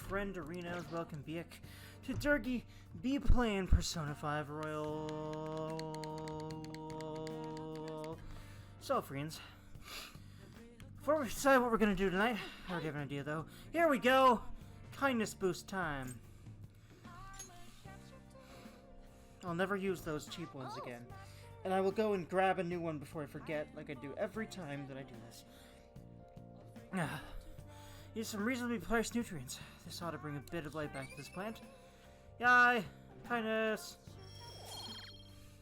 friend Arena as welcome back to Dergy be playing Persona 5 Royal. So, friends, before we decide what we're gonna do tonight, I already have an idea though. Here we go! Kindness boost time. I'll never use those cheap ones again. And I will go and grab a new one before I forget, like I do every time that I do this. Use some reasonably priced nutrients. This ought to bring a bit of light back to this plant. Yay! Kindness!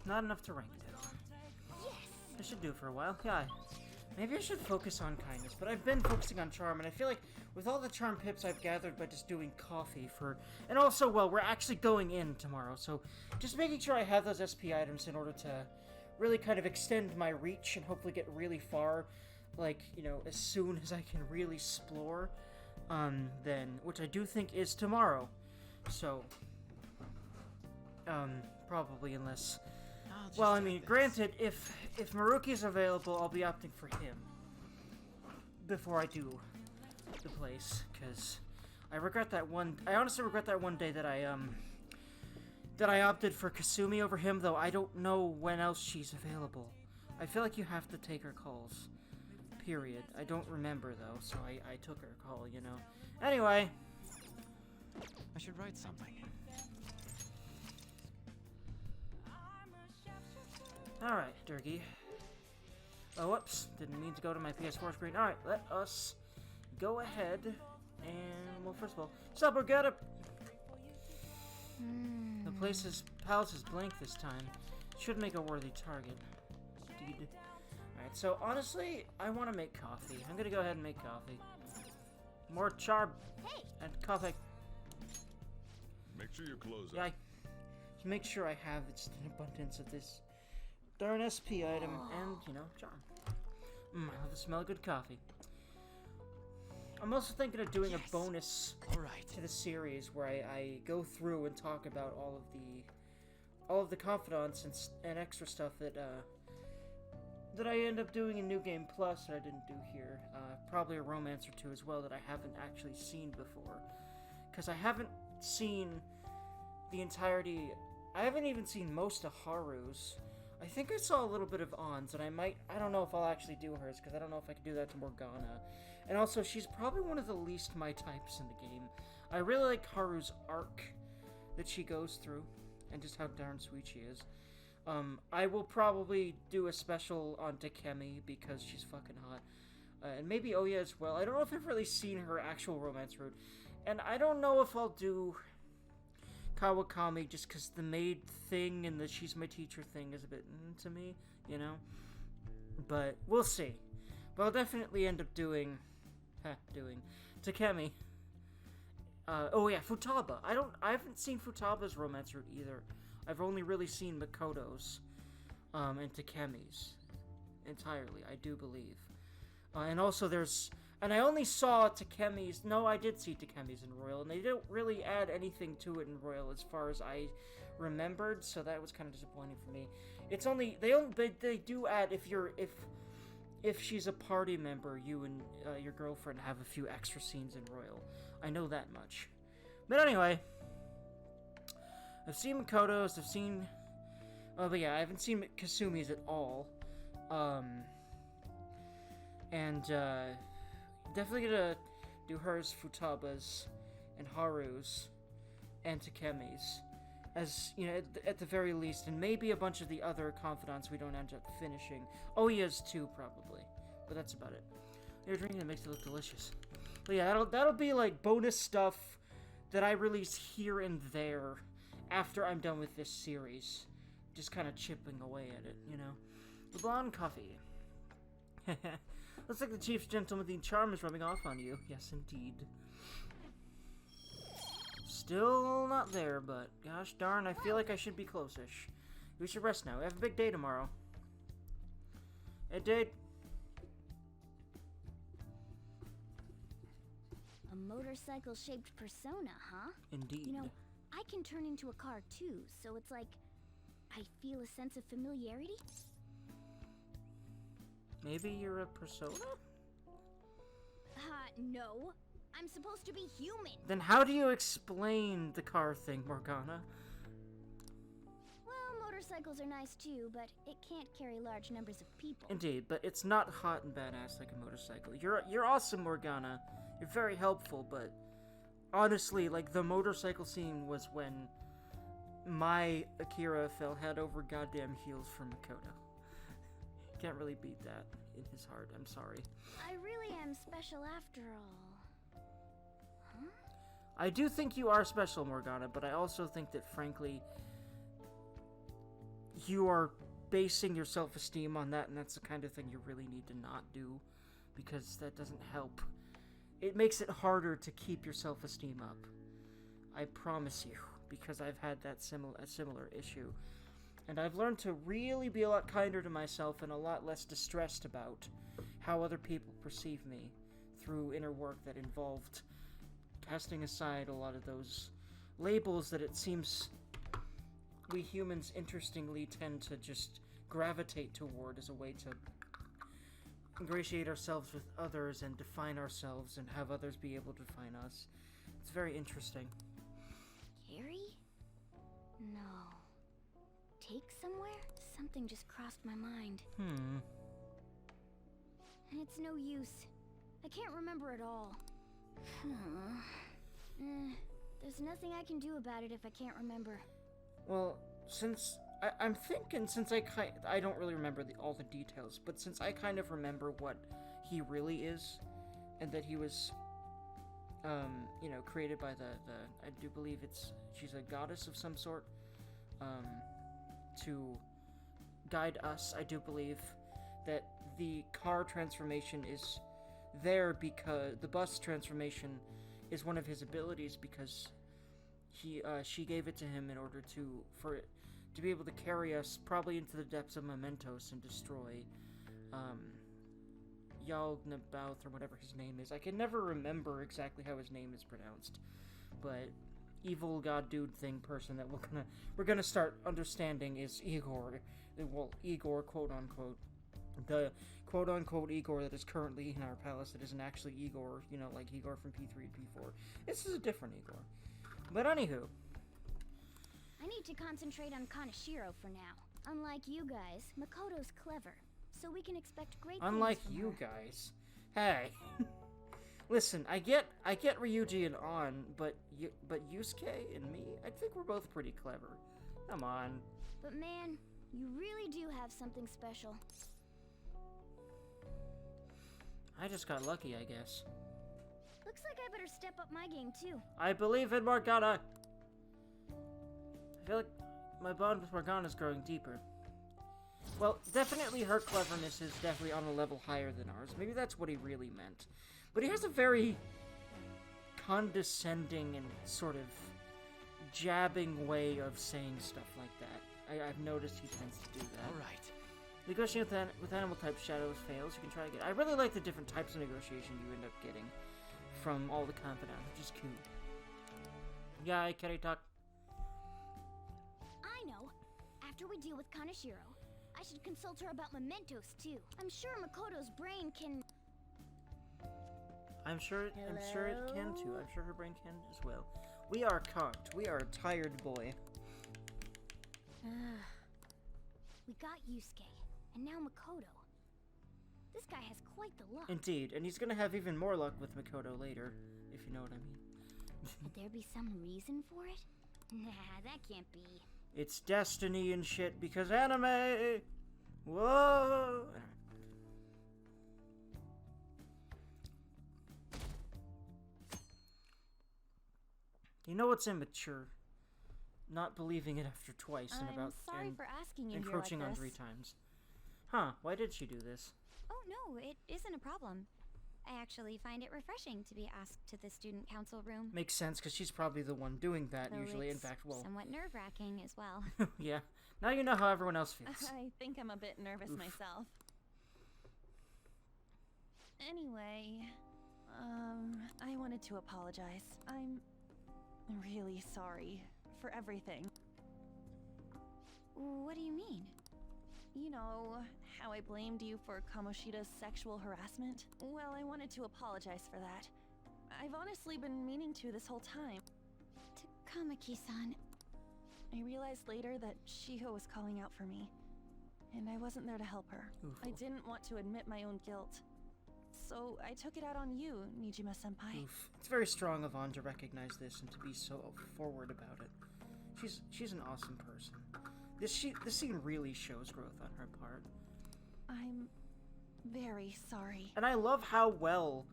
Not enough to rank it though. I should do it for a while. Yay. Maybe I should focus on kindness, but I've been focusing on charm, and I feel like with all the charm pips I've gathered by just doing coffee for... And also, well, we're actually going in tomorrow, so just making sure I have those SP items in order to really kind of extend my reach and hopefully get really far, like, you know, as soon as I can really explore, then, which I do think is tomorrow. So, probably unless... Well, I mean, granted, if Maruki is available, I'll be opting for him before I do the place, because I honestly regret that one day that I opted for Kasumi over him, though I don't know when else she's available. I feel like you have to take her calls. Period. I don't remember, though, so I took her call, you know. Anyway. I should write something. Alright, Dergy. Oh, whoops. Didn't mean to go to my PS4 screen. Alright, let us go ahead and... Well, first of all... Sup, or get up! The palace is blank this time. Should make a worthy target. Indeed. Alright, so honestly, I want to make coffee. I'm gonna go ahead and make coffee. More charm and coffee. Make sure you close Yeah, up. just make sure I have just an abundance of this darn SP item and, you know, charm. I love the smell of good coffee. I'm also thinking of doing a bonus to the series where I go through and talk about all of the confidants and extra stuff that I end up doing in New Game Plus that I didn't do here. Probably a romance or two as well that I haven't actually seen before. Because I haven't seen the entirety... I haven't even seen most of Haru's. I think I saw a little bit of Ann's, and I don't know if I'll actually do hers, because I don't know if I can do that to Morgana. And also, she's probably one of the least my types in the game. I really like Haru's arc that she goes through, and just how darn sweet she is. I will probably do a special on Takemi, because she's fucking hot. And maybe Oya as well. I don't know if I've really seen her actual romance route. And I don't know if I'll do Kawakami, just because the maid thing and the she's my teacher thing is a bit to me, you know? But we'll see. But I'll definitely end up doing Takemi. Oh yeah, Futaba. I haven't seen Futaba's romance route either. I've only really seen Makoto's, and Takemi's entirely, I do believe. And also and I only saw Takemi's... No, I did see Takemi's in Royal, and they didn't really add anything to it in Royal as far as I remembered, so that was kind of disappointing for me. It's only... They do add, if she's a party member, you and your girlfriend have a few extra scenes in Royal. I know that much. But anyway, I've seen Makoto's, I've seen... Oh, but yeah, I haven't seen Kasumi's at all. And, definitely gonna do hers, Futaba's, and Haru's, and Takemi's, as, you know, at the very least, and maybe a bunch of the other confidants we don't end up finishing. Oya's too, probably, but that's about it. You're drinking that makes it look delicious. But yeah, that'll be, like, bonus stuff that I release here and there after I'm done with this series. Just kind of chipping away at it, you know. The blonde coffee. Looks like the chief's gentlemanly charm is rubbing off on you. Yes, indeed. Still not there, but gosh darn, I feel like I should be close-ish. We should rest now. We have a big day tomorrow. It did. A motorcycle-shaped persona, huh? Indeed. You know, I can turn into a car too, so it's like I feel a sense of familiarity. Maybe you're a persona? No. I'm supposed to be human. Then how do you explain the car thing, Morgana? Well, motorcycles are nice too, but it can't carry large numbers of people. Indeed, but it's not hot and badass like a motorcycle. You're awesome, Morgana. You're very helpful, but honestly, like, the motorcycle scene was when my Akira fell head over goddamn heels for Makoto. Can't really beat that in his heart. I'm sorry. I really am special after all. Huh? I do think you are special, Morgana, but I also think that, frankly, you are basing your self-esteem on that, and that's the kind of thing you really need to not do, because that doesn't help. It makes it harder to keep your self-esteem up. I promise you, because I've had that similar issue. And I've learned to really be a lot kinder to myself and a lot less distressed about how other people perceive me through inner work that involved casting aside a lot of those labels that it seems we humans interestingly tend to just gravitate toward as a way to ingratiate ourselves with others and define ourselves and have others be able to define us. It's very interesting. Gary? No. Take somewhere? Something just crossed my mind. And it's no use. I can't remember it all. There's nothing I can do about it if I can't remember. Well, since I'm thinking, since I don't really remember all the details, but since I kind of remember what he really is, and that he was, you know, created by I do believe she's a goddess of some sort, to guide us. I do believe that the car transformation is there because the bus transformation is one of his abilities, because she gave it to him in order for it to be able to carry us probably into the depths of Mementos and destroy Yalgnabouth, or whatever his name is. I can never remember exactly how his name is pronounced, but evil god dude thing person that we're gonna start understanding is Igor. Well, Igor, quote unquote, the quote unquote Igor that is currently in our palace that isn't actually Igor, you know, like Igor from P3 and P4. This is a different Igor. But anywho, I need to concentrate on Kaneshiro for now. Unlike you guys, Makoto's clever, so we can expect great things unlike from you her. guys, hey, listen, I get Ryuji and An, but Yusuke and me, I think we're both pretty clever. Come on. But man, you really do have something special. I just got lucky, I guess. Looks like I better step up my game too. I believe in Morgana. I feel like my bond with Morgana is growing deeper. Well, definitely her cleverness is definitely on a level higher than ours. Maybe that's what he really meant. But he has a very condescending and sort of jabbing way of saying stuff like that. I've noticed he tends to do that. All right. Negotiating with animal type shadows fails. You can try again. I really like the different types of negotiation you end up getting from all the confidants, which is cool. Yeah, carry talk. I know. After we deal with Kaneshiro, I should consult her about mementos too. I'm sure Makoto's brain can... I'm sure it can too. I'm sure her brain can as well. We are conked. We are a tired boy. We got Yusuke, and now Makoto. This guy has quite the luck. Indeed, and he's gonna have even more luck with Makoto later, if you know what I mean. Could there be some reason for it? Nah, that can't be. It's destiny and shit, because anime! Whoa! You know what's immature? Not believing it after twice and about sorry for asking you encroaching here on like 3 this. times. Huh, why did she do this? Oh no, it isn't a problem. I actually find it refreshing to be asked to the student council room. Makes sense, because she's probably the one doing that Though usually. In it's fact, well, somewhat nerve-wracking as well. yeah. Now you know how everyone else feels. I think I'm a bit nervous Oof. myself. Anyway, I wanted to apologize. I'm really sorry for everything. What do you mean? You know, how I blamed you for Kamoshida's sexual harassment? Well, I wanted to apologize for that. I've honestly been meaning to this whole time. Takamaki-san. I realized later that Shiho was calling out for me, and I wasn't there to help her. Oof. I didn't want to admit my own guilt. So I took it out on you, Nijima-senpai. Oof. It's very strong of An to recognize this and to be so forward about it. She's an awesome person. This scene really shows growth on her part. I'm very sorry. And I love how well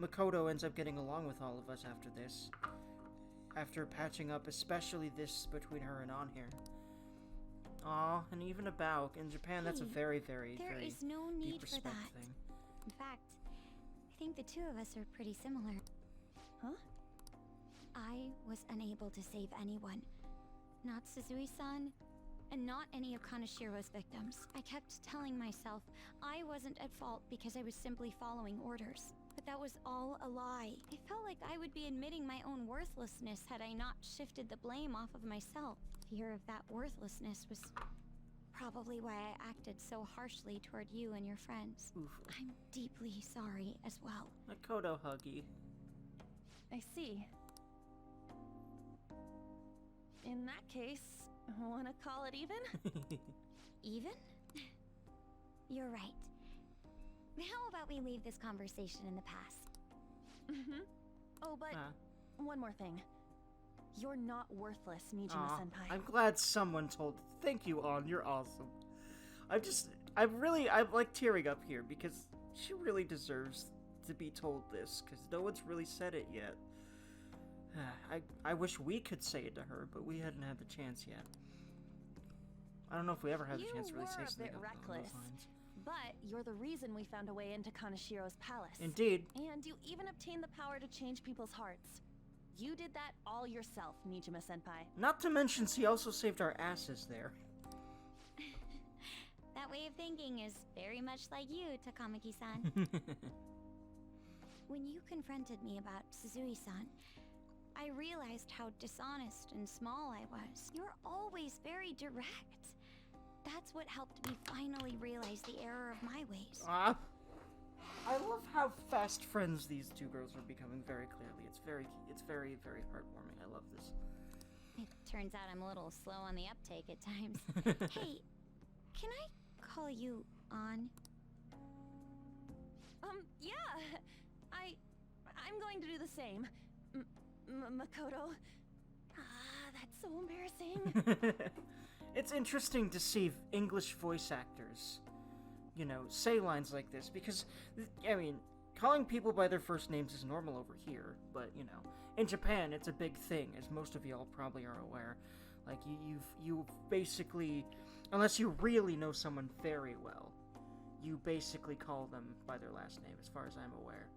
Makoto ends up getting along with all of us after this. After patching up, especially this between her and On here. Aw, and even a bow. In Japan, that's a Hey, very, very, There very is no need deep for respect that. thing. In fact, I think the two of us are pretty similar. Huh? I was unable to save anyone. Not Suzui-san, and not any of Kanashiro's victims. I kept telling myself I wasn't at fault because I was simply following orders. But that was all a lie. I felt like I would be admitting my own worthlessness had I not shifted the blame off of myself. Fear of that worthlessness was probably why I acted so harshly toward you and your friends. Oof. I'm deeply sorry as well. Makoto huggy. I see. In that case, wanna call it even? Even? You're right. How about we leave this conversation in the past? Mm-hmm. Oh, but one more thing. You're not worthless, Aw, Nijima-senpai. I'm glad someone told. Thank you, On. You're awesome. I'm like tearing up here because she really deserves to be told this because no one's really said it yet. I wish we could say it to her, but we hadn't had the chance yet. I don't know if we ever had the chance to really say You were a something bit along reckless. those lines. But you're the reason we found a way into Kanashiro's palace. Indeed. And you even obtained the power to change people's hearts. You did that all yourself, Nijima-senpai. Not to mention, she also saved our asses there. That way of thinking is very much like you, Takamaki-san. When you confronted me about Suzui-san, I realized how dishonest and small I was. You're always very direct. That's what helped me finally realize the error of my ways. I love how fast friends these two girls are becoming very clearly. It's very, very heartwarming. I love this. It turns out I'm a little slow on the uptake at times. Hey, can I call you On? Yeah. I'm going to do the same. Makoto. That's so embarrassing. It's interesting to see English voice actors, you know, say lines like this because, I mean, calling people by their first names is normal over here, but, you know, in Japan it's a big thing, as most of y'all probably are aware. Like, you basically, unless you really know someone very well, you basically call them by their last name, as far as I'm aware.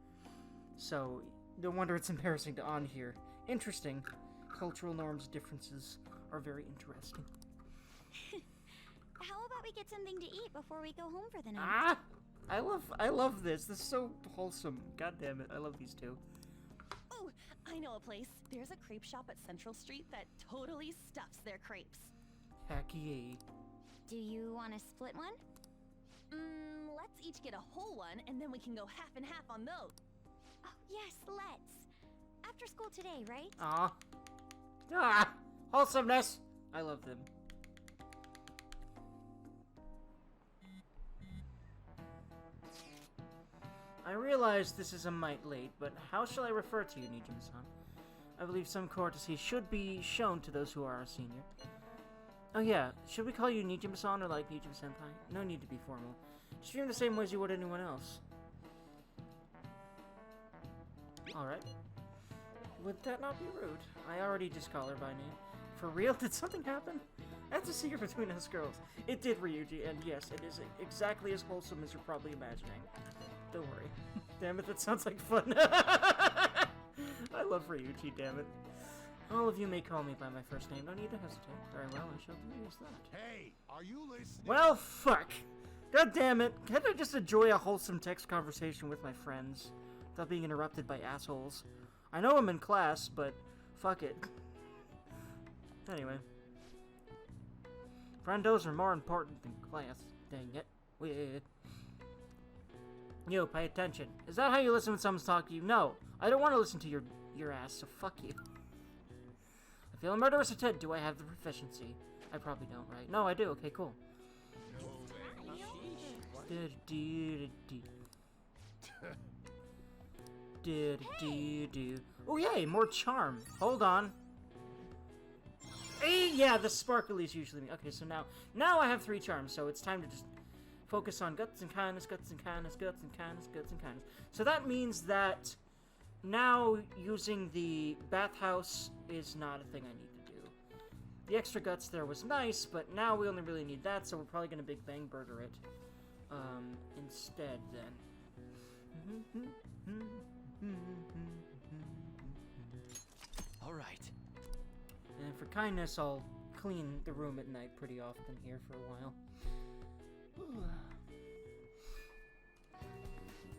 So, no wonder it's embarrassing to On here. Interesting. Cultural norms differences are very interesting. How about we get something to eat before we go home for the night? I love this. This is so wholesome. God damn it. I love these two. Oh, I know a place. There's a crepe shop at Central Street that totally stuffs their crepes. Heck yeah. Do you want to split one? Let's each get a whole one, and then we can go half and half on those. Oh, yes, let's. After school today, right? Wholesomeness. I love them. I realize this is a mite late, but how shall I refer to you, Nijima-san? I believe some courtesy should be shown to those who are our senior. Oh yeah, should we call you Nijima-san or like Nijima-senpai? No need to be formal. Just treat him the same way as you would anyone else. Alright. Would that not be rude? I already just call her by name. For real? Did something happen? That's a secret between us girls. It did, Ryuji, and yes, it is exactly as wholesome as you're probably imagining. Don't worry. Damn it, that sounds like fun. I love Ryuji, damn it. All of you may call me by my first name. No need to hesitate. Very well, I shall do just that. Hey, are you listening? Well, fuck. God damn it. Can't I just enjoy a wholesome text conversation with my friends without being interrupted by assholes? I know I'm in class, but fuck it. Anyway. Friendos are more important than class. Dang it. You, pay attention. Is that how you listen when someone's talking to you? No. I don't want to listen to your ass, so fuck you. I feel a murderous intent. Do I have the proficiency? I probably don't, right? No, I do. Okay, cool. Oh, yay, more charm. Hold on. Yeah, the sparklies usually. Okay, so now I have 3 charms, so it's time to just focus on guts and kindness, guts and kindness, guts and kindness, guts and kindness. So that means that now using the bathhouse is not a thing I need to do. The extra guts there was nice, but now we only really need that, so we're probably gonna Big Bang Burger it instead then. All right. And for kindness, I'll clean the room at night pretty often here for a while.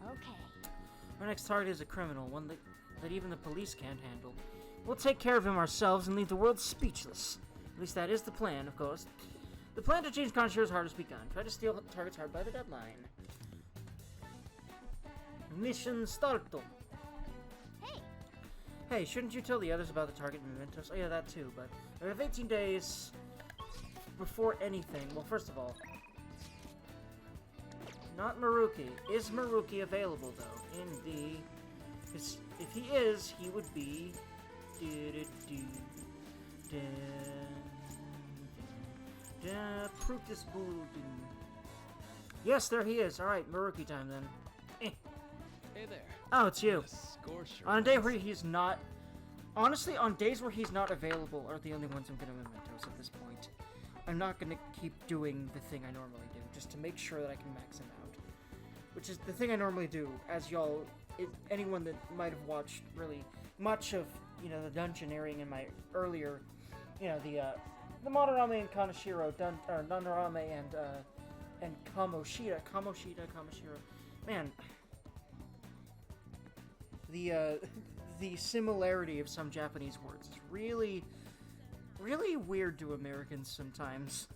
Okay. Our next target is a criminal, one that even the police can't handle. We'll take care of him ourselves and leave the world speechless. At least that is the plan, of course. The plan to change Conjure's heart has begun. Try to steal the target's heart by the deadline. Mission starto. Hey, shouldn't you tell the others about the target mementos? Oh yeah, that too, but we have 18 days before anything. Well, first of all, not Maruki. Is Maruki available, though? In the... If he is, he would be... Fructus Building. Yes, there he is. Alright, Maruki time then. Hey there. Oh, it's you. The score sure On a day is. where he's not... Honestly, on days where he's not available are the only ones I'm gonna mementos at this point. I'm not gonna keep doing the thing I normally do, just to make sure that I can max him out. Which is the thing I normally do, as y'all... anyone that might have watched really much of, you know, the dungeoneering in my earlier... You know, the Madarame and Kanashiro, Nanarame and Kamoshida. Kamoshiro. Man... The similarity of some Japanese words is really weird to Americans sometimes.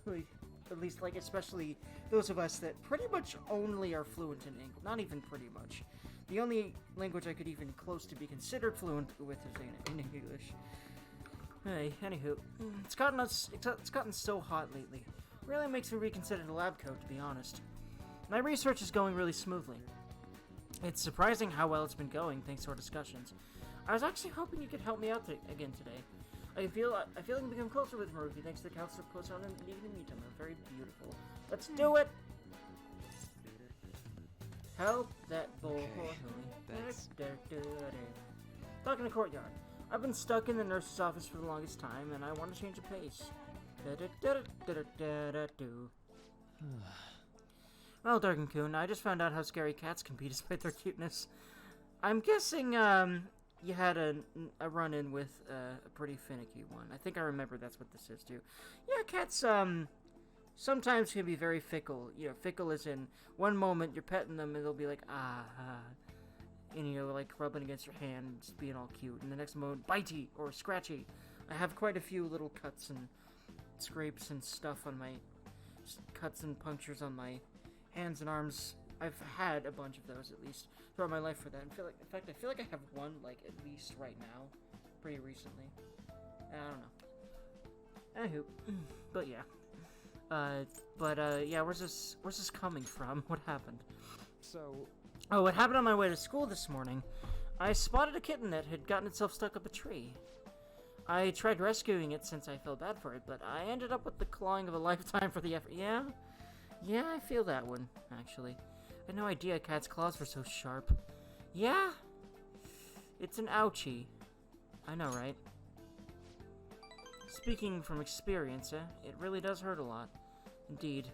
At least, like, especially those of us that pretty much only are fluent in English. Not even pretty much. The only language I could even close to be considered fluent with is in English. Hey, anywho, it's gotten so hot lately. Really makes me reconsider the lab coat, to be honest. My research is going really smoothly. It's surprising how well it's been going, thanks to our discussions. I was actually hoping you could help me out again today. I feel I can become closer with Maruki thanks to the Council of Close on and needing to meet him. They're very beautiful. Let's do it! Help that boy. thanks. Talk in the courtyard. I've been stuck in the nurse's office for the longest time, and I want to change of pace. Well, Darkin-kun, I just found out how scary cats can be despite their cuteness. I'm guessing, you had a run-in with a pretty finicky one. I think I remember that's what this is, too. Yeah, cats, sometimes can be very fickle. You know, fickle as in, one moment you're petting them and they'll be like, and, you know, like, rubbing against your hand and just being all cute. And the next moment, bitey or scratchy. I have quite a few little cuts and scrapes and stuff on my... cuts and punctures on my... hands and arms. I've had a bunch of those at least throughout my life for that. I feel like I have one like at least right now, pretty recently. I don't know. Anywho, but yeah, yeah. Where's this coming from? What happened? So, Oh, what happened on my way to school this morning? I spotted a kitten that had gotten itself stuck up a tree. I tried rescuing it since I felt bad for it, but I ended up with the clawing of a lifetime for the effort. Yeah, I feel that one, actually. I had no idea cat's claws were so sharp. Yeah? It's an ouchie. I know, right? Speaking from experience, it really does hurt a lot. Indeed.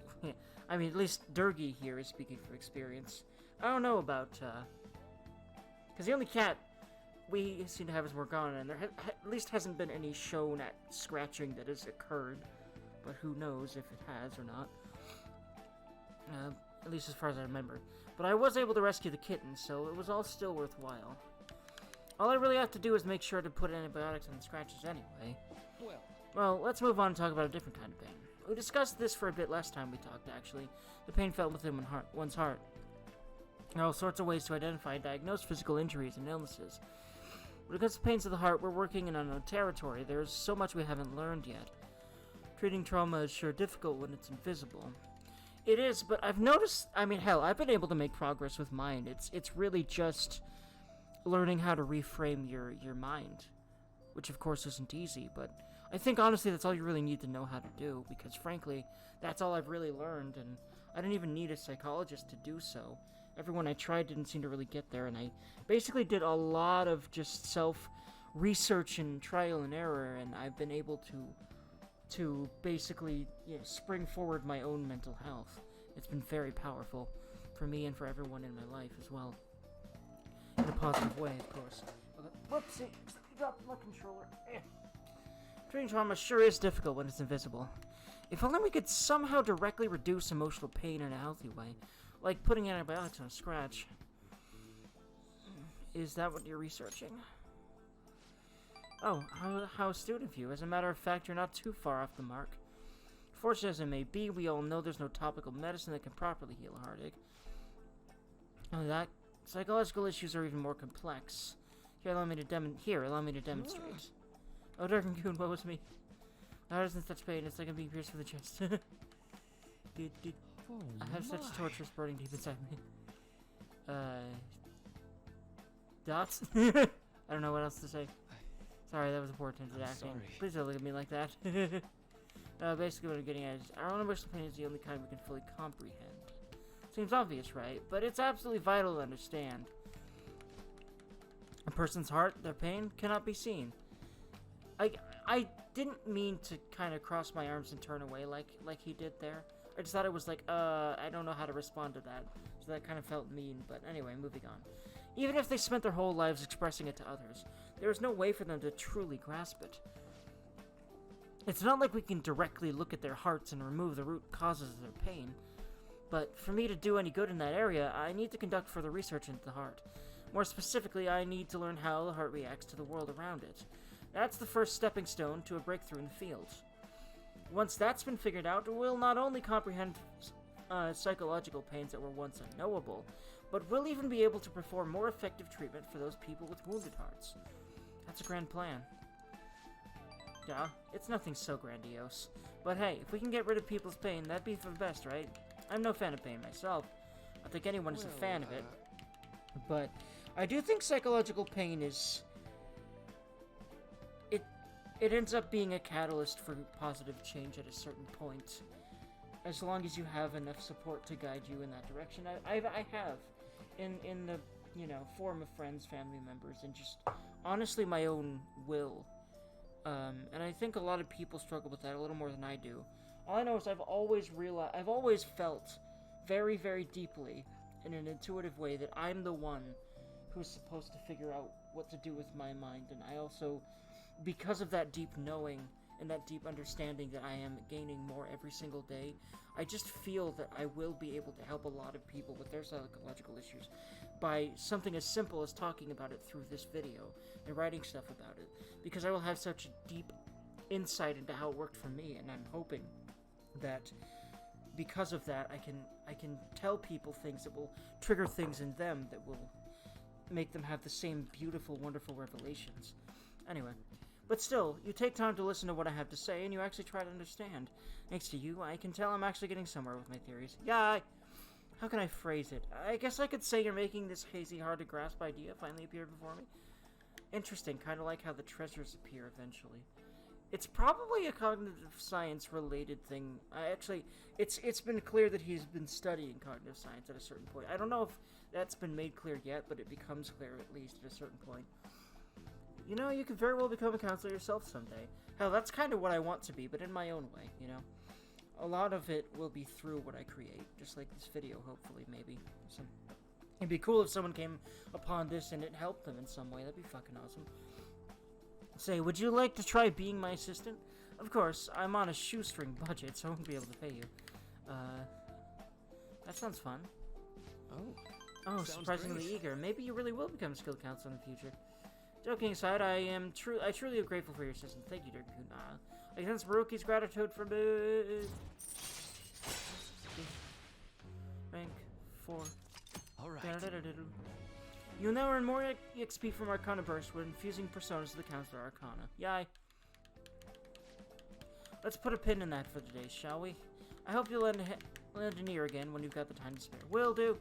I mean, at least Dergy here is speaking from experience. I don't know about, because the only cat we seem to have is Morgana, and there at least hasn't been any shown at scratching that has occurred. But who knows if it has or not. At least as far as I remember. But I was able to rescue the kitten, so it was all still worthwhile. All I really have to do is make sure to put antibiotics on the scratches anyway. Well, let's move on and talk about a different kind of pain. We discussed this for a bit last time we talked, actually. The pain felt within one's heart. There are all sorts of ways to identify and diagnose physical injuries and illnesses. When it comes to pains of the heart, we're working in unknown territory. There's so much we haven't learned yet. Treating trauma is sure difficult when it's invisible. It is, but I've noticed, I mean, hell, I've been able to make progress with mine. It's really just learning how to reframe your mind, which of course isn't easy, but I think honestly that's all you really need to know how to do, because frankly, that's all I've really learned, and I didn't even need a psychologist to do so. Everyone I tried didn't seem to really get there, and I basically did a lot of just self-research and trial and error, and I've been able to basically, you know, spring forward my own mental health. It's been very powerful for me and for everyone in my life as well. In a positive way, of course. Whoopsie, dropped my controller. Treating trauma sure is difficult when it's invisible. If only we could somehow directly reduce emotional pain in a healthy way, like putting antibiotics on a scratch. Is that what you're researching? Oh, how astute of you. As a matter of fact, you're not too far off the mark. Fortunate as it may be, we all know there's no topical medicine that can properly heal a heartache. Oh, that psychological issues are even more complex. Here, allow me to demonstrate. Oh, Dark Goon, what was me? My heart isn't such pain, it's like I'm being pierced with a chest. I have such torturous burning deep inside me. Dots? I don't know what else to say. Sorry, that was a poor attempt at acting. Sorry. Please don't look at me like that. Basically what I'm getting at is, our own emotional pain is the only kind we can fully comprehend. Seems obvious, right? But it's absolutely vital to understand. A person's heart, their pain, cannot be seen. I didn't mean to kind of cross my arms and turn away like he did there. I just thought it was like, I don't know how to respond to that. So that kind of felt mean, but anyway, moving on. Even if they spent their whole lives expressing it to others, there is no way for them to truly grasp it. It's not like we can directly look at their hearts and remove the root causes of their pain. But for me to do any good in that area, I need to conduct further research into the heart. More specifically, I need to learn how the heart reacts to the world around it. That's the first stepping stone to a breakthrough in the field. Once that's been figured out, we'll not only comprehend psychological pains that were once unknowable, but we'll even be able to perform more effective treatment for those people with wounded hearts. That's a grand plan. Yeah, it's nothing so grandiose. But hey, if we can get rid of people's pain, that'd be for the best, right? I'm no fan of pain myself. I don't think anyone is a fan of it. But I do think psychological pain is... It ends up being a catalyst for positive change at a certain point. As long as you have enough support to guide you in that direction. I have. In the, you know, form of friends, family members, and just honestly my own will. And I think a lot of people struggle with that a little more than I do. All I know is I've always felt very, very deeply in an intuitive way that I'm the one who's supposed to figure out what to do with my mind, and I also, because of that deep knowing and that deep understanding that I am gaining more every single day, I just feel that I will be able to help a lot of people with their psychological issues by something as simple as talking about it through this video and writing stuff about it, because I will have such a deep insight into how it worked for me, and I'm hoping that because of that I can tell people things that will trigger things in them that will make them have the same beautiful, wonderful revelations. Anyway, but still, you take time to listen to what I have to say, and you actually try to understand. Thanks to you, I can tell I'm actually getting somewhere with my theories. Yeah, how can I phrase it? I guess I could say you're making this hazy, hard-to-grasp idea finally appear before me. Interesting, kind of like how the treasures appear eventually. It's probably a cognitive science-related thing. It's been clear that he's been studying cognitive science at a certain point. I don't know if that's been made clear yet, but it becomes clear at least at a certain point. You know, you could very well become a counselor yourself someday. Hell, that's kind of what I want to be, but in my own way, you know? A lot of it will be through what I create, just like this video, hopefully, maybe. It'd be cool if someone came upon this and it helped them in some way. That'd be fucking awesome. Say, would you like to try being my assistant? Of course, I'm on a shoestring budget, so I won't be able to pay you. That sounds fun. Oh, surprisingly great. eager. Maybe you really will become a skilled counselor in the future. Joking aside, I truly am grateful for your assistance. Thank you, Dergy. I sense Maruki's gratitude for me. Rank 4. All right. Da-da-da-da-da. You'll now earn more EXP from Arcana Burst when infusing personas to the Counselor Arcana. Yay. Let's put a pin in that for today, shall we? I hope you'll lend an ear again when you've got the time to spare. Will do.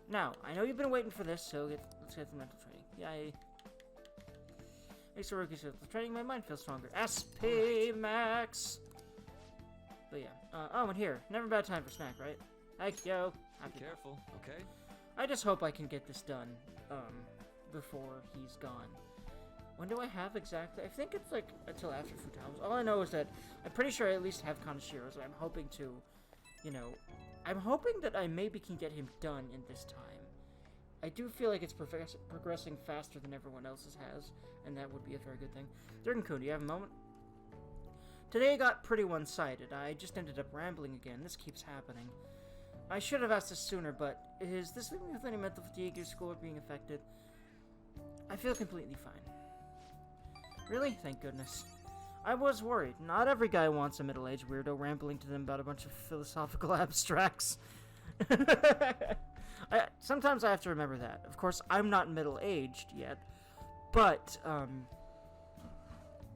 Now, I know you've been waiting for this, so let's get the mental training. Yay. Thanks to Maruki's training, my mind feels stronger. SP Max! But yeah. Oh, and here. Never a bad time for snack, right? Thank you. Be careful, okay? I just hope I can get this done, before he's gone. When do I have exactly? I think it's like until after Futamos. All I know is that I'm pretty sure I at least have Kanashiro's, and I'm hoping to, you know, I'm hoping that I maybe can get him done in this time. I do feel like it's progressing faster than everyone else's has, and that would be a very good thing. Dergy, do you have a moment? Today I got pretty one-sided. I just ended up rambling again. This keeps happening. I should have asked this sooner, but is this leaving me with any mental fatigue, your school, or being affected? I feel completely fine. Really? Thank goodness. I was worried. Not every guy wants a middle-aged weirdo rambling to them about a bunch of philosophical abstracts. Sometimes I have to remember that. Of course, I'm not middle-aged yet, but,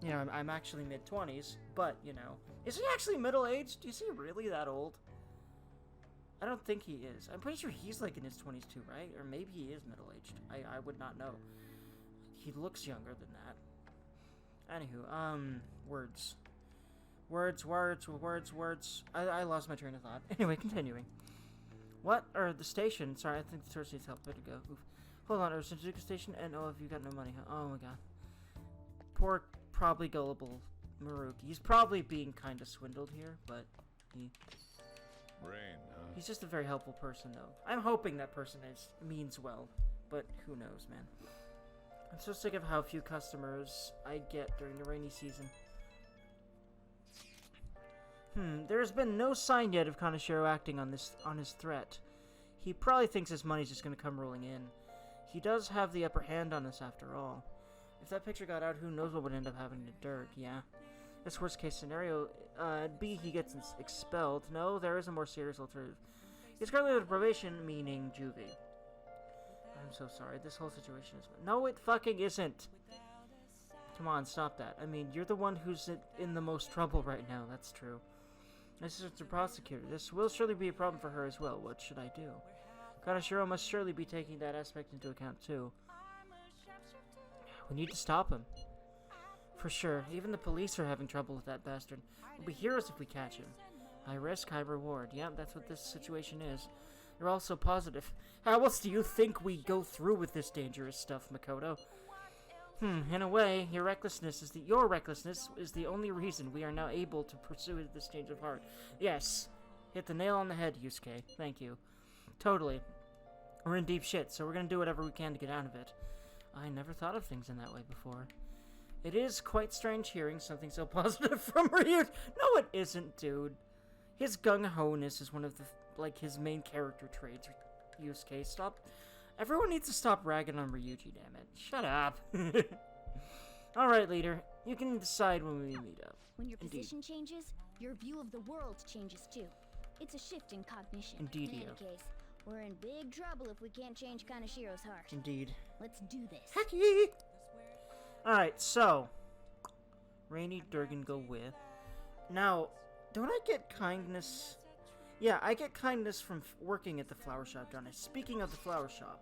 you know, I'm actually mid-20s, but, you know. Is he actually middle-aged? Is he really that old? I don't think he is. I'm pretty sure he's like in his 20s too, right? Or maybe he is middle-aged. I would not know. He looks younger than that. Anywho, words. Words. I lost my train of thought. Anyway, continuing. What? Or the station. Sorry, I think the tourist needs help. Better go. Oof. Hold on, or Shinjuku Station, and oh, if you got no money, huh? Oh my god. Poor, probably gullible Maruki. He's probably being kind of swindled here, but Rain, huh? he's just a very helpful person, though. I'm hoping that person means well, but who knows, man. I'm so sick of how few customers I get during the rainy season. There's been no sign yet of Kanashiro acting on his threat. He probably thinks his money's just gonna come rolling in. He does have the upper hand on us after all. If that picture got out, who knows what would end up happening to Derg, yeah? That's worst case scenario. B, he gets expelled. No, there is a more serious alternative. He's currently under probation, meaning juvie. I'm so sorry. This whole situation is... No, it fucking isn't. Come on, stop that. I mean, you're the one who's in the most trouble right now. That's true. My sister's a prosecutor. This will surely be a problem for her as well. What should I do? Kanashiro must surely be taking that aspect into account, too. We need to stop him. For sure. Even the police are having trouble with that bastard. We'll be heroes if we catch him. High risk, high reward. Yeah, that's what this situation is. You're also positive. How else do you think we go through with this dangerous stuff, Makoto? In a way, your recklessness is the only reason we are now able to pursue this change of heart. Yes. Hit the nail on the head, Yusuke. Thank you. Totally. We're in deep shit, so we're gonna do whatever we can to get out of it. I never thought of things in that way before. It is quite strange hearing something so positive from Ryuji. No, it isn't, dude. His gung-ho-ness is one of the, his main character traits. Yusuke, stop. Everyone needs to stop ragging on Ryuji, damn it. Shut up. Alright, leader. You can decide when we meet up. When your position changes, your view of the world changes too. It's a shift in cognition. Indeed, in any case, we're in big trouble if we can't change Kanashiro's heart. Indeed. Let's do this. Hecky! Alright, so. Rainy Durgan go with. Now, don't I get kindness? Yeah, I get kindness from working at the flower shop, don't I? Speaking of the flower shop.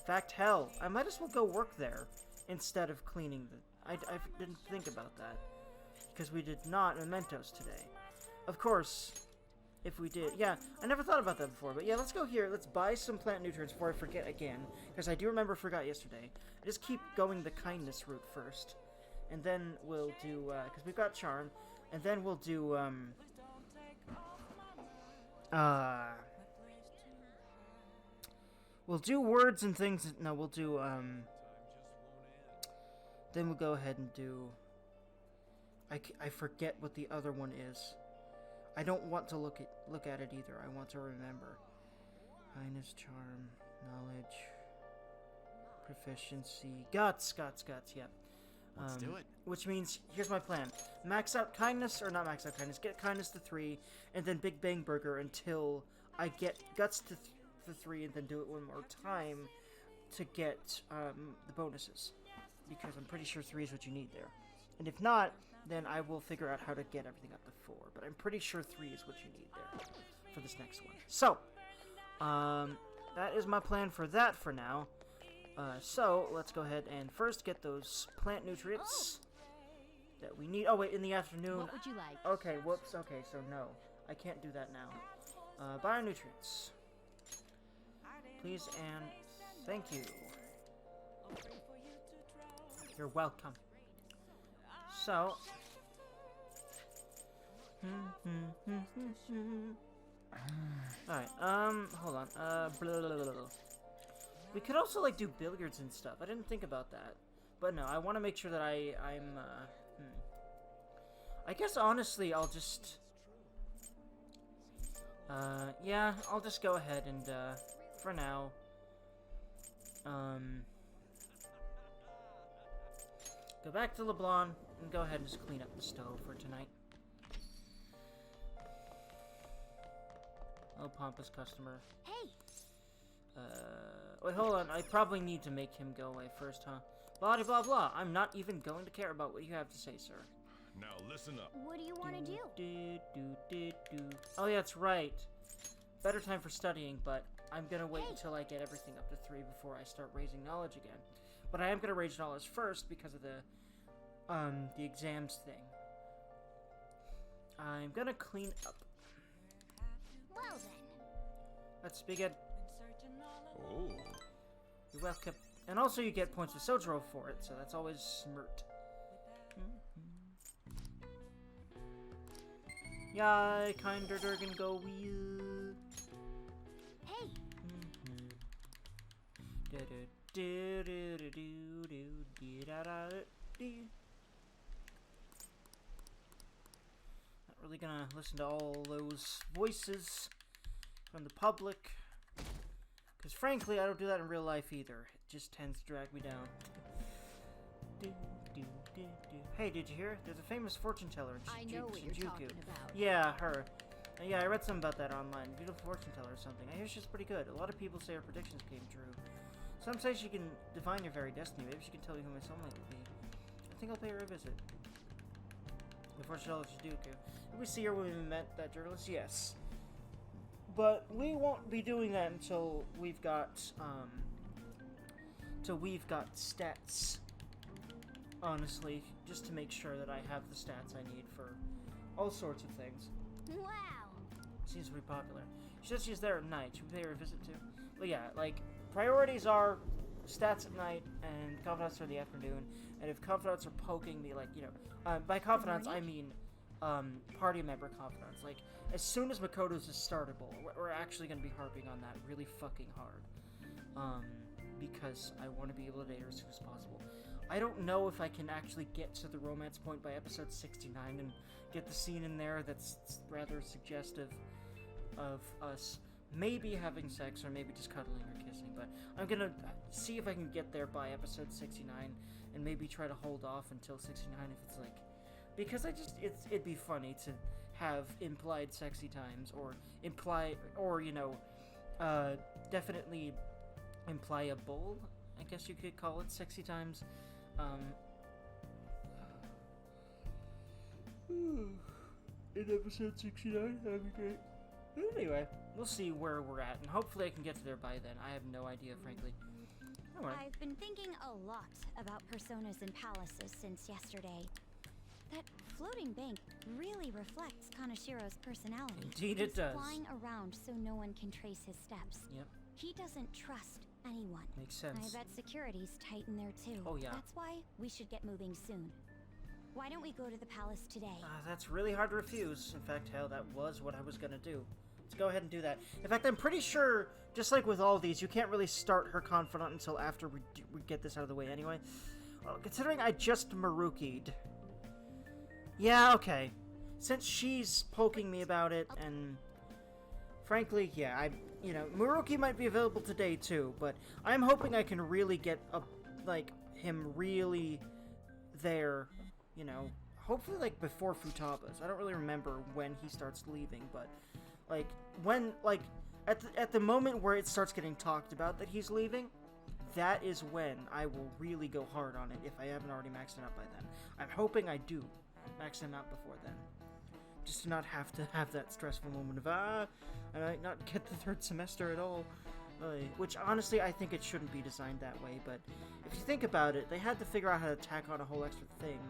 In fact, hell, I might as well go work there instead of cleaning the... I didn't think about that. Because we did not mementos today. Of course, if we did... Yeah, I never thought about that before. But yeah, let's go here. Let's buy some plant nutrients before I forget again. Because I do remember I forgot yesterday. I just keep going the kindness route first. And then we'll do... Because we've got charm. And then we'll do... We'll do words and things. No, we'll do, then we'll go ahead and do... I forget what the other one is. I don't want to look at it either. I want to remember. Kindness, charm, knowledge, proficiency, guts, yep. Let's do it. Which means, here's my plan. Max out kindness, or not max out kindness, get kindness to 3, and then Big Bang Burger until I get guts to the 3 and then do it one more time to get the bonuses. Because I'm pretty sure 3 is what you need there. And if not, then I will figure out how to get everything up to 4. But I'm pretty sure 3 is what you need there for this next one. So, that is my plan for that for now. So, let's go ahead and first get those plant nutrients that we need. Oh, wait, in the afternoon. What would you like? Okay, whoops. Okay, so no. I can't do that now. Bionutrients. Please and thank you. You're welcome. So. Alright, hold on. Blah, blah, blah, blah. We could also, like, do billiards and stuff. I didn't think about that. But no, I want to make sure that I'm, I guess, honestly, I'll just... yeah, I'll just go ahead and, for now, go back to LeBlanc and go ahead and just clean up the stove for tonight. Oh, pompous customer. Hey, Wait, hold on. I probably need to make him go away first, huh? Blah, blah, blah. I'm not even going to care about what you have to say, sir. Now listen up. what do you want to do? Oh, yeah, that's right. Better time for studying, but I'm gonna wait until I get everything up to 3 before I start raising knowledge again. But I am gonna raise knowledge first because of the exams thing. I'm gonna clean up. Well then. Let's begin. Oh. You're welcome. And also you get points with Sojiro for it, so that's always smirt. Yeah, kinder Durgan go weird. Hey, Not really gonna listen to all those voices from the public. Because frankly, I don't do that in real life either. It just tends to drag me down. Hey, did you hear? There's a famous fortune teller in I know what you're Shinjuku. talking about. Yeah, her. Yeah, I read something about that online. Beautiful fortune teller or something. I hear she's pretty good. A lot of people say her predictions came true. Some say she can divine your very destiny. Maybe she can tell you who my soulmate will be. I think I'll pay her a visit. The fortune teller Shinjuku. Did we see her when we met that journalist? Yes. But we won't be doing that until we've got stats. Honestly, just to make sure that I have the stats I need for all sorts of things. wow. Seems to be popular. She says she's there at night. Should we pay her a visit too? Well, yeah, like, priorities are stats at night and confidants are in the afternoon. And if confidants are poking me, like, you know, by confidants I mean, party member confidants. Like, as soon as Makoto's is startable, we're actually going to be harping on that really fucking hard. Because I want to be able to date her as soon as possible. I don't know if I can actually get to the romance point by episode 69 and get the scene in there that's rather suggestive of us maybe having sex or maybe just cuddling or kissing, but I'm gonna see if I can get there by episode 69 and maybe try to hold off until 69 if it's like, because it'd be funny to have implied sexy times or you know, definitely implyable, I guess you could call it, sexy times. In episode 69, that'd be great. Anyway, we'll see where we're at, and hopefully I can get to there by then. I have no idea, frankly. Alright. I've been thinking a lot about personas and palaces since yesterday. That floating bank really reflects Kanashiro's personality. Indeed it does. He's flying around so no one can trace his steps. Yep. He doesn't trust anyone. Makes sense. I bet security's tight in there too. Oh, yeah. That's why we should get moving soon. Why don't we go to the palace today? That's really hard to refuse. In fact, hell, that was what I was gonna do. Let's go ahead and do that. In fact, I'm pretty sure, just like with all these, you can't really start her confidant until after we get this out of the way anyway. Well, considering I just Maruki'd. Yeah, okay. Since she's poking me about it, and frankly, yeah, you know, Maruki might be available today too, but I'm hoping I can really get him really there, you know, hopefully like before Futaba's. I don't really remember when he starts leaving, but like when, like at the moment where it starts getting talked about that he's leaving, that is when I will really go hard on it if I haven't already maxed it out by then. I'm hoping I do max him out before then. Just to not have to have that stressful moment of, I might not get the third semester at all. Which, honestly, I think it shouldn't be designed that way, but if you think about it, they had to figure out how to tack on a whole extra thing,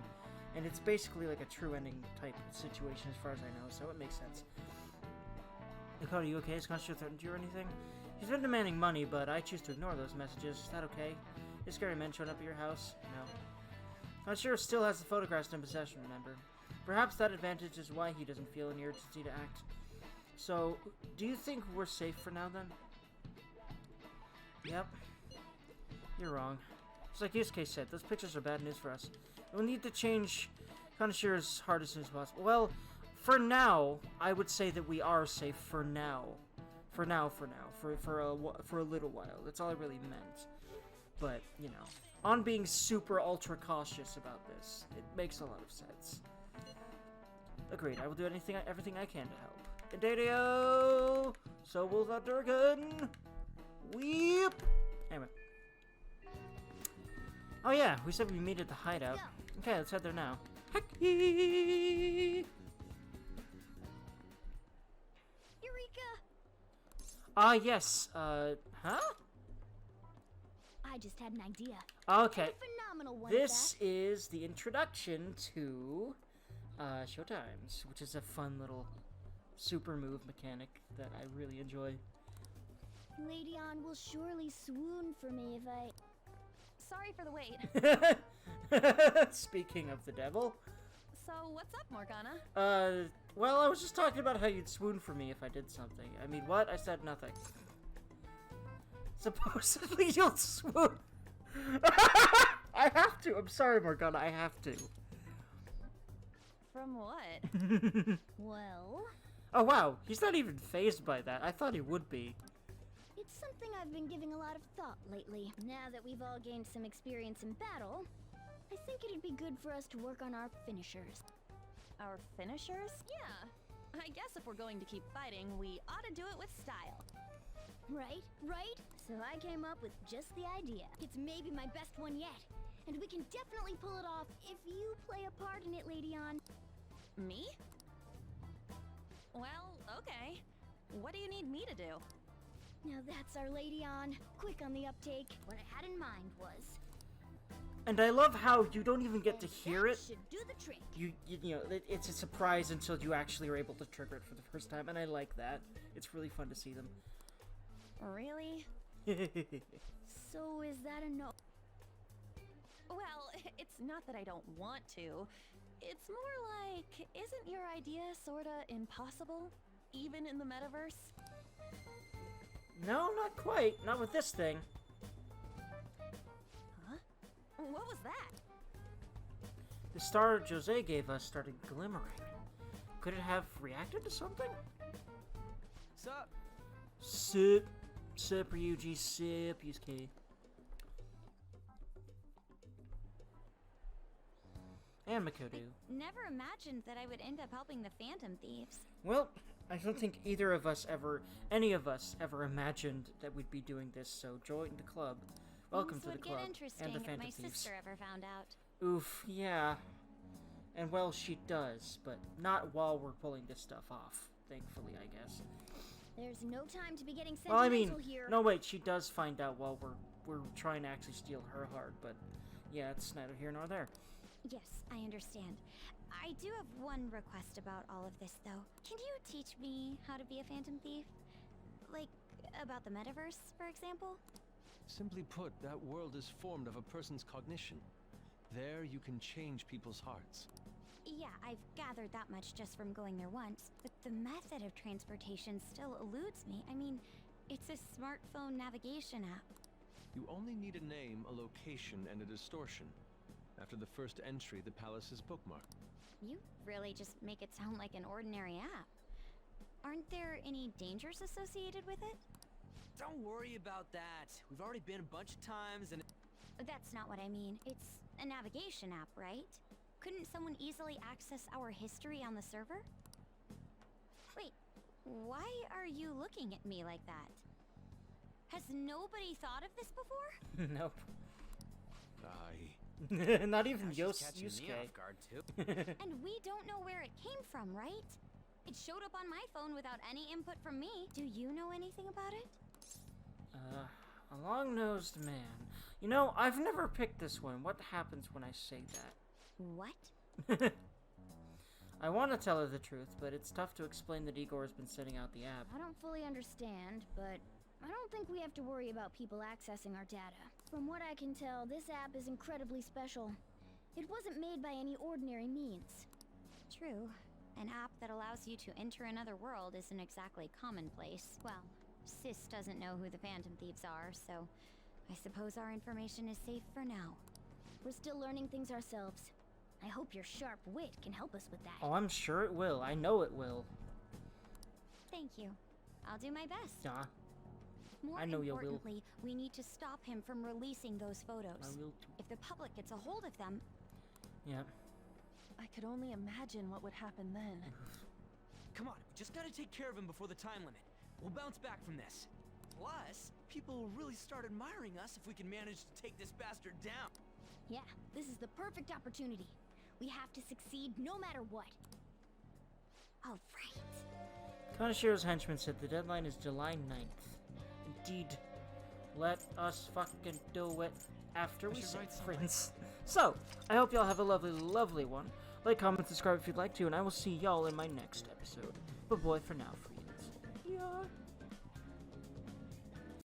and it's basically like a true ending type situation as far as I know, so it makes sense. Makoto, you okay? Is Constantine threatened you or anything? He's been demanding money, but I choose to ignore those messages. Is that okay? Is scary men showing up at your house? No. Constantine still has the photographs in possession, remember? Perhaps that advantage is why he doesn't feel any urgency to act. So, do you think we're safe for now, then? Yep. You're wrong. Just like Yusuke said, those pictures are bad news for us. We'll need to change Kanashiro's heart as soon as possible. Well, for now, I would say that we are safe for now. For a little while. That's all I really meant. But, you know, on being super ultra cautious about this, it makes a lot of sense. Agreed. I will do everything I can to help. Indadio! So will the Durgan! Weep! Anyway. Oh yeah, we said we meet at the hideout. Okay, let's head there now. Eureka! Ah, yes. Huh? I just had an idea. Okay. A phenomenal one. This is the introduction to Showtimes, which is a fun little super move mechanic that I really enjoy. Lady On will surely swoon for me if I... Sorry for the wait. Speaking of the devil. So, what's up, Morgana? Well, I was just talking about how you'd swoon for me if I did something. I mean, what? I said nothing. Supposedly you'll swoon. I have to. I'm sorry, Morgana. I have to. From what? Well... Oh, wow. He's not even fazed by that. I thought he would be. It's something I've been giving a lot of thought lately. Now that we've all gained some experience in battle, I think it'd be good for us to work on our finishers. Our finishers? Yeah. I guess if we're going to keep fighting, we ought to do it with style. Right? So I came up with just the idea. It's maybe my best one yet. And we can definitely pull it off if you play a part in it, Lady On. Me? Well, okay. What do you need me to do? Now that's our Lady On. Quick on the uptake. What I had in mind was... And I love how you don't even get to hear that it. should do the trick. You know, it's a surprise until you actually are able to trigger it for the first time, and I like that. It's really fun to see them. Really? So is that a no? Well, it's not that I don't want to. It's more like, isn't your idea sorta impossible? Even in the metaverse? No, not quite. Not with this thing. Huh? What was that? The star Jose gave us started glimmering. Could it have reacted to something? Sup? Sip. Sip, Ryuji. Sip, Yusuke. And Makoto. I never imagined that I would end up helping the Phantom Thieves. Well, I don't think any of us ever imagined that we'd be doing this, so join the club. Welcome Things to the would club get interesting and the if Phantom my Thieves. sister ever found out. Oof, yeah. And well, she does, but not while we're pulling this stuff off. Thankfully, I guess. There's no time to be getting Well, I sentimental mean, here. no wait, she does find out while we're trying to actually steal her heart, but yeah, it's neither here nor there. Yes, I understand. I do have one request about all of this, though. Can you teach me how to be a Phantom Thief? Like, about the metaverse, for example? Simply put, that world is formed of a person's cognition. There you can change people's hearts. Yeah, I've gathered that much just from going there once, but the method of transportation still eludes me. I mean, it's a smartphone navigation app. You only need a name, a location, and a distortion. After the first entry, the palace is bookmarked. You really just make it sound like an ordinary app. Aren't there any dangers associated with it? Don't worry about that. We've already been a bunch of times and... That's not what I mean. It's a navigation app, right? Couldn't someone easily access our history on the server? Wait, Why are you looking at me like that? Has nobody thought of this before? Nope. I... Not even She's catching me Yusuke. off guard too. And we don't know where it came from, right? It showed up on my phone without any input from me. Do you know anything about it? A long-nosed man. You know, I've never picked this one. What happens when I say that? What? I want to tell her the truth, but it's tough to explain that Igor has been setting out the app. I don't fully understand, but I don't think we have to worry about people accessing our data. From what I can tell, this app is incredibly special. It wasn't made by any ordinary means. True. An app that allows you to enter another world isn't exactly commonplace. Well, Sis doesn't know who the Phantom Thieves are, so I suppose our information is safe for now. We're still learning things ourselves. I hope your sharp wit can help us with that. Oh, I'm sure it will. I know it will. Thank you. I'll do my best. Nah, More I know you will. importantly, we need to stop him from releasing those photos. I will too. If the public gets a hold of them, Yeah. I could only imagine what would happen then. Come on, we just gotta take care of him before the time limit. We'll bounce back from this. Plus, people will really start admiring us if we can manage to take this bastard down. Yeah, this is the perfect opportunity. We have to succeed no matter what. all right. Kanashiro's henchman said the deadline is July 9th. Indeed. Let us fucking do it after we should say write something. Prince. So, I hope y'all have a lovely, lovely one. Like, comment, subscribe if you'd like to, and I will see y'all in my next episode. But boy, for now, friends. Yeah.